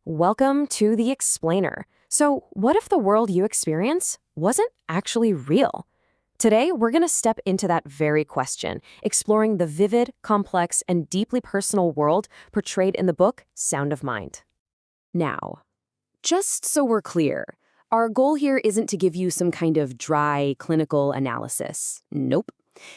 Welcome to The Explainer. So, what if the world you experience wasn't actually real? Today, we're going to step into that very question, exploring the vivid, complex, and deeply personal world portrayed in the book Sound of Mind. Now, just so we're clear, our goal here isn't to give you some kind of dry, clinical analysis. Nope.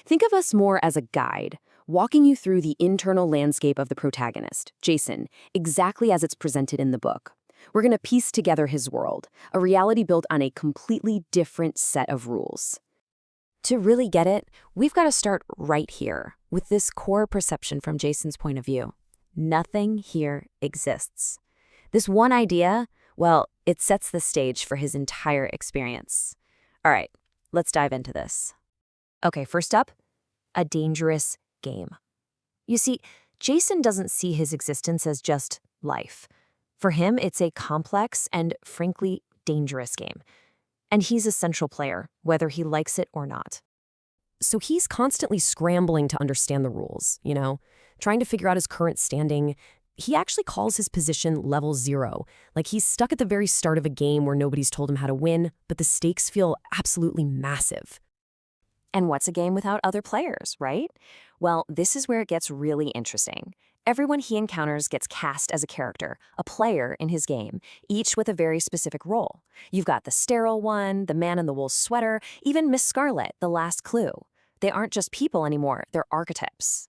Think of us more as a guide, walking you through the internal landscape of the protagonist, Jason, exactly as it's presented in the book. We're going to piece together his world, a reality built on a completely different set of rules. To really get it, we've got to start right here, with this core perception from Jason's point of view. Nothing here exists. This one idea, well, it sets the stage for his entire experience. All right, let's dive into this. Okay, first up, a dangerous game. You see, Jason doesn't see his existence as just life. For him, it's a complex and, frankly, dangerous game. And he's a central player, whether he likes it or not. So he's constantly scrambling to understand the rules, trying to figure out his current standing. He actually calls his position level 0, like he's stuck at the very start of a game where nobody's told him how to win, but the stakes feel absolutely massive. And what's a game without other players, right? Well, this is where it gets really interesting. Everyone he encounters gets cast as a character, a player in his game, each with a very specific role. You've got the sterile one, the man in the wool sweater, even Miss Scarlet, the last clue. They aren't just people anymore, they're archetypes.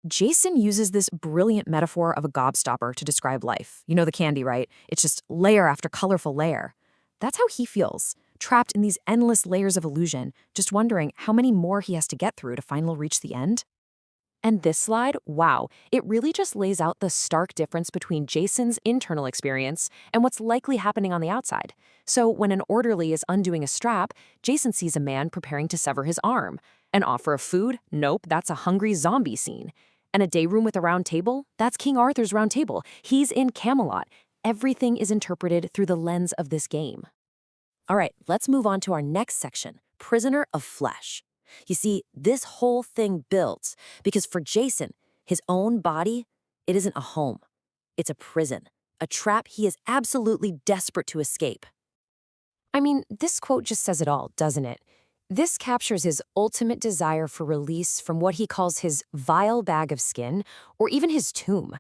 Jason uses this brilliant metaphor of a gobstopper to describe life. You know the candy, right? It's just layer after colorful layer. That's how he feels, trapped in these endless layers of illusion, just wondering how many more he has to get through to finally reach the end. And this slide, wow, it really just lays out the stark difference between Jason's internal experience and what's likely happening on the outside. So when an orderly is undoing a strap, Jason sees a man preparing to sever his arm. An offer of food? Nope, that's a hungry zombie scene. And a day room with a round table? That's King Arthur's round table. He's in Camelot. Everything is interpreted through the lens of this game. All right, let's move on to our next section, Prisoner of Flesh. You see, this whole thing builds because for Jason, his own body, it isn't a home. It's a prison, a trap he is absolutely desperate to escape. I mean, this quote just says it all, doesn't it? This captures his ultimate desire for release from what he calls his vile bag of skin, or even his tomb.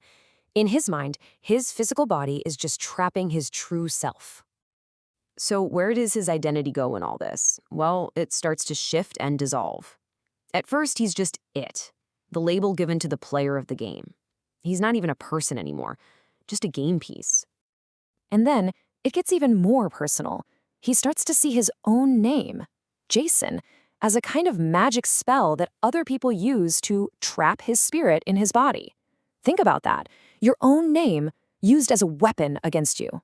In his mind, his physical body is just trapping his true self. So where does his identity go in all this? Well, it starts to shift and dissolve. At first, he's just it, the label given to the player of the game. He's not even a person anymore, just a game piece. And then it gets even more personal. He starts to see his own name, Jason, as a kind of magic spell that other people use to trap his spirit in his body. Think about that. Your own name used as a weapon against you.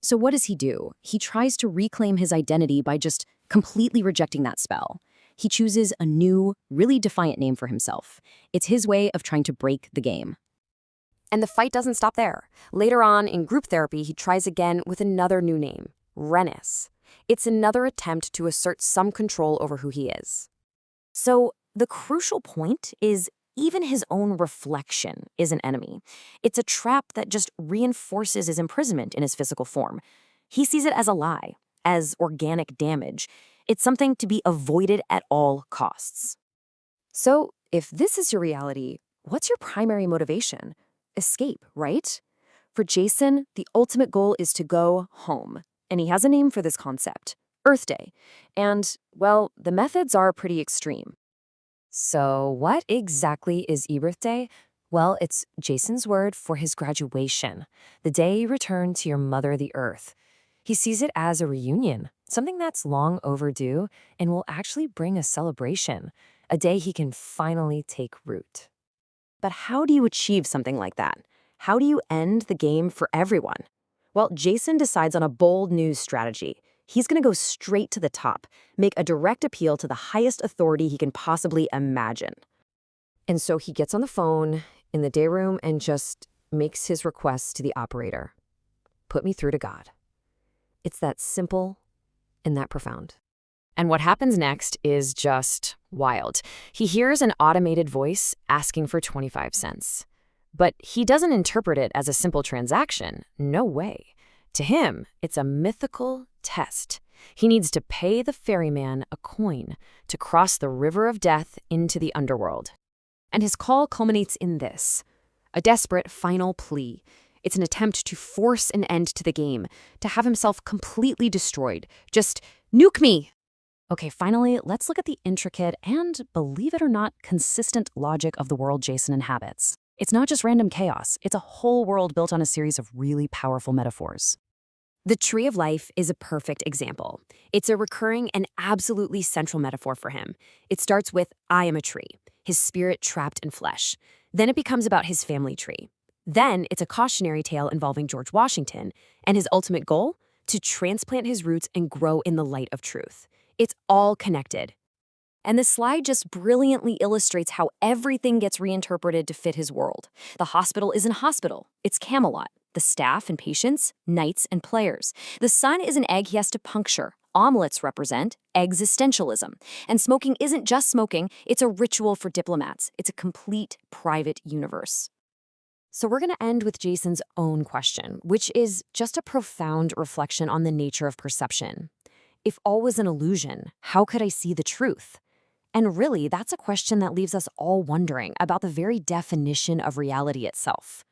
So what does he do? He tries to reclaim his identity by just completely rejecting that spell. He chooses a new, really defiant name for himself. It's his way of trying to break the game. And the fight doesn't stop there. Later on, in group therapy, he tries again with another new name, Rennis. It's another attempt to assert some control over who he is. So the crucial point is even his own reflection is an enemy. It's a trap that just reinforces his imprisonment in his physical form. He sees it as a lie, as organic damage. It's something to be avoided at all costs. So, if this is your reality, what's your primary motivation? Escape, right? For Jason, the ultimate goal is to go home. And he has a name for this concept, Earth Day. And, well, the methods are pretty extreme. So what exactly is Earth Day? Well, it's Jason's word for his graduation, the day you return to your mother, the Earth. He sees it as a reunion, something that's long overdue and will actually bring a celebration, a day he can finally take root. But how do you achieve something like that? How do you end the game for everyone? Well, Jason decides on a bold new strategy. He's going to go straight to the top, make a direct appeal to the highest authority he can possibly imagine. And so he gets on the phone in the day room and just makes his request to the operator. Put me through to God. It's that simple and that profound. And what happens next is just wild. He hears an automated voice asking for 25 cents. But he doesn't interpret it as a simple transaction. No way. To him, it's a mythical test. He needs to pay the ferryman a coin to cross the river of death into the underworld. And his call culminates in this: a desperate final plea. It's an attempt to force an end to the game, to have himself completely destroyed. Just nuke me! Okay, finally, let's look at the intricate and, believe it or not, consistent logic of the world Jason inhabits. It's not just random chaos, it's a whole world built on a series of really powerful metaphors. The Tree of Life is a perfect example. It's a recurring and absolutely central metaphor for him. It starts with, I am a tree, his spirit trapped in flesh. Then it becomes about his family tree. Then it's a cautionary tale involving George Washington, and his ultimate goal? To transplant his roots and grow in the light of truth. It's all connected. And this slide just brilliantly illustrates how everything gets reinterpreted to fit his world. The hospital isn't a hospital, it's Camelot. The staff and patients, knights and players. The sun is an egg he has to puncture. Omelets represent existentialism. And smoking isn't just smoking, it's a ritual for diplomats. It's a complete private universe. So we're going to end with Jason's own question, which is just a profound reflection on the nature of perception. If all was an illusion, how could I see the truth? And really, that's a question that leaves us all wondering about the very definition of reality itself.